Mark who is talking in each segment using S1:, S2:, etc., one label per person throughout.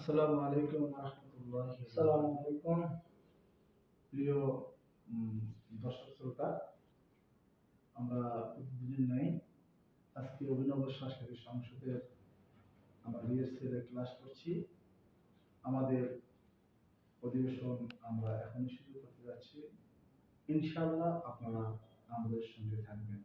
S1: আসসালামু আলাইকুম ওয়া রাহমাতুল্লাহি। আসসালামু আলাইকুম। প্রিয় দর্শক শ্রোতা, আমরা প্রতিদিনের ন্যায় আজকে অভিনব সাংস্কৃতিক সংসদের আমরা রিহার্সেলের ক্লাস করছি। আমাদের অধিবেশন আমরা এখনই শুরু করতে যাচ্ছি। ইনশাআল্লাহ আপনারা আমাদের সঙ্গে থাকবেন।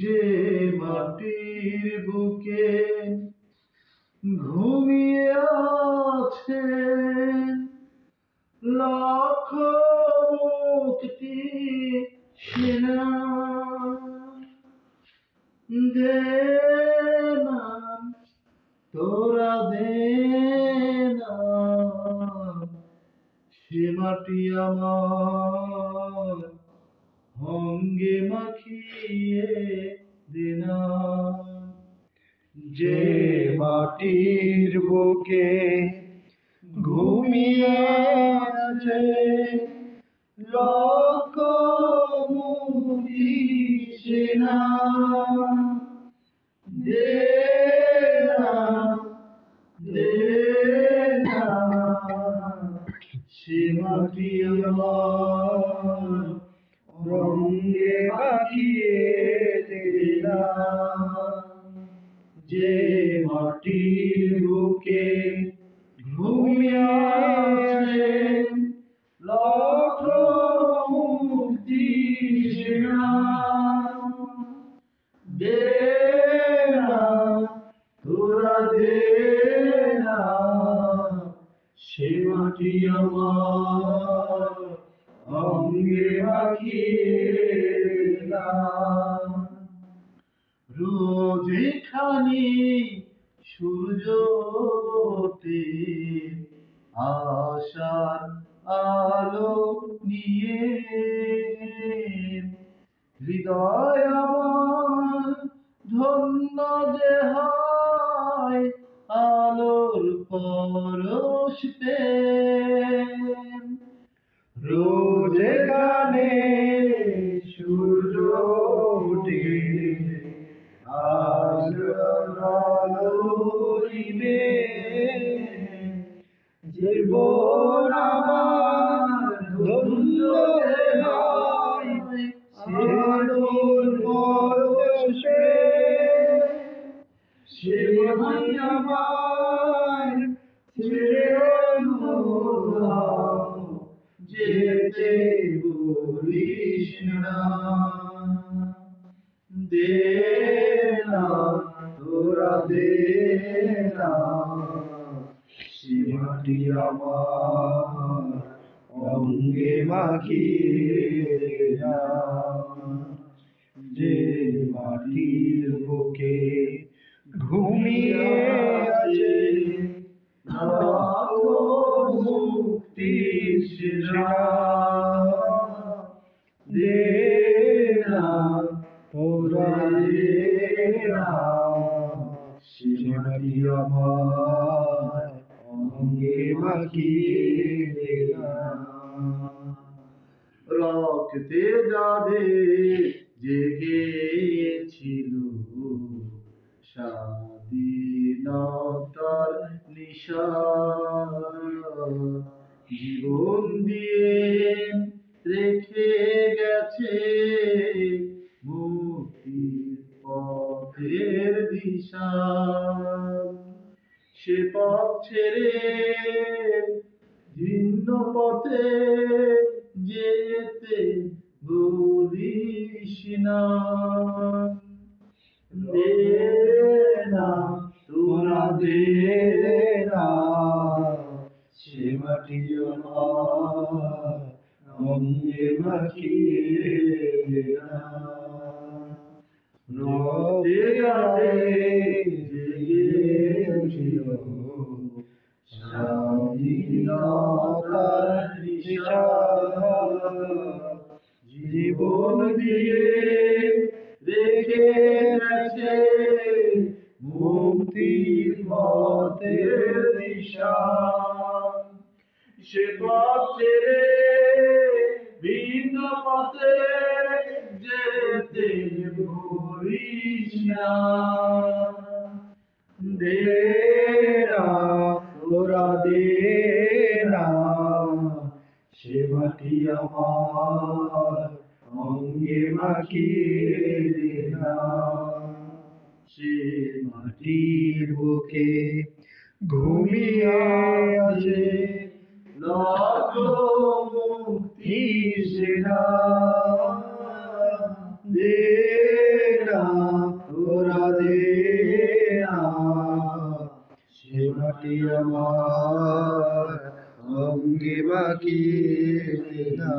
S1: যে মাটির বুকে ঘুমিয়ে আছে লাখ মুক্তি সেনা, দে না তোরা দে না সে মাটি আমার অঙ্গে মাখিয়ে দে না। যে মাটির বুকে ঘুমিয়ে আছে লাখ মুক্তি সেনা, দে না সে মাটি আমার রঙে মাখিয়ে দে না। যে মাটির বুকে ঘুমিয়ে আছে লাখ মুক্তি সেনা, দে না তোরা দে না সে মাটি আমার অঙ্গে মাখিয়ে দে না। রোজ এখানে সূর্য ওঠে আশার আলো নিয়ে, হৃদয় আমার ধন্য যে হয় আলোর পরশ পেয়ে। রোজ এখানে সূর্য ওঠে আশার আলো নিয়ে, জীবন আমার ধন্য যে হয় আলোর পরশ পেয়ে। সে মাটি আমার ছেড়ে যেতে বলিস না, দে না তোরা দে না সে মাটি আমার অঙ্গে মাখিয়ে দে না। যে মাটির বুকে ঘুমিয়ে আছে লাখ মুক্তি সেনা, দে না তোরা দে না সে মাটি আমার অঙ্গে মাখিয়ে দে না। রক্তে যাদের জেগেছিল স্বাধীনতার নিশা, জীবন দিয়ে রেখে গেছে মুক্তির পথের দিশা, সে পথ ছেড়ে ভিন্ন পথে যেতে বলিস না, দে না তোরা দে না সে মাটি আমার অঙ্গে মাখিয়ে দে জীবন দিয়ে রেখে গেছে মুক্তির পথের দিশা। সে পথ ছেড়ে ভিন্ন পথে যেতে ভুলিস না। দে না তোরা দে না, সে মাটি আমার অঙ্গে মাখিয়ে দে না। সে মাটির বুকে ঘুমিয়ে আছে লক্ষ মুক্তির সেনা। দে না তোরা দে না, সে মাটি আমার অঙ্গে মাখিয়ে দে না।